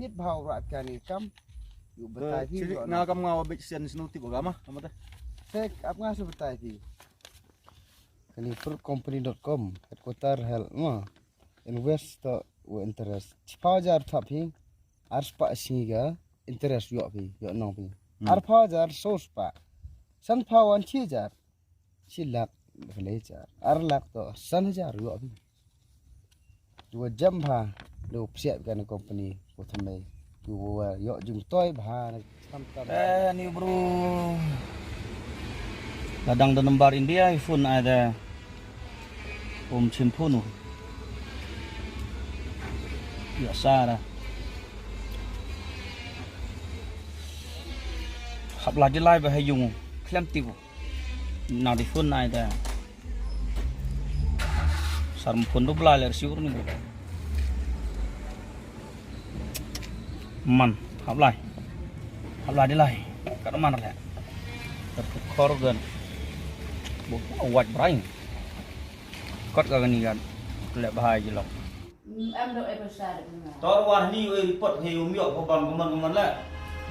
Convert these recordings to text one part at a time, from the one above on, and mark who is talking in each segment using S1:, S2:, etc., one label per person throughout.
S1: nit bhau rak kani kam yu betai thi
S2: nga kam nga big sen sinu ti bagama amata
S1: sek ap nga su betai thi kani fruitcompany.com headquarter hel ma invest to interest chipajar thapi arspa singa interest yo pi yo nong pi arphajar sospa sanphawan chijar silak velejar arlak to sanjar yo pi dua jam ha do siap kan company ko thamai dua yo jung toy bha tam
S2: ni bro ladang dan lembar India iPhone ada chimphunu biasa dah hab lagi lai ba hayung klem tibu na di phone ada sarm phone do bla ler siur ni bro man hab lai di lai kat mana le terkor gan bu awat brain kot ka ni gan le bahai je lok
S3: em đâu em phải xài được mà
S2: tor war ni oi report he umyo ko ban man la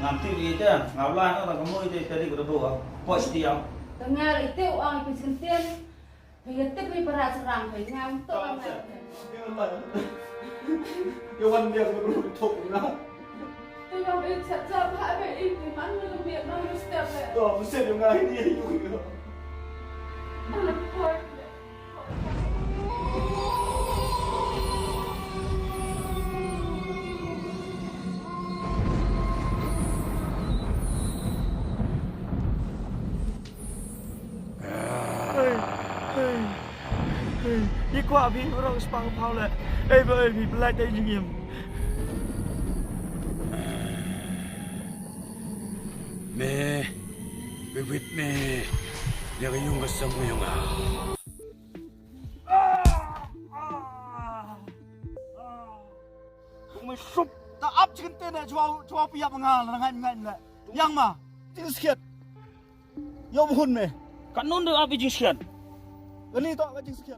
S2: ngam ti ri te ngaw la no ka mo te tadi ko do ko stiam
S3: tengah itu orang itu sentian phải tiếp đi para serang phải ngam to
S2: yo wan dia ko ru thok na
S3: tôi không biết sẽ ra phải phải ít thì mắn nó miệng nó step lại
S2: to mo se yo ngai ni yu
S3: nó là thôi
S2: đi qua vì nó đâu spang phao lại đây với vì lại đây nghiêm
S4: mẹ bị vịt mẹ nhà cái dùng cái sông cái dùng
S2: mày sụp ta áp trên tên này cho bây giờ ngà là ngay lại yang mà chính xác yo hôn mày cắn nôn được áp chính xác cái này to cái chính xác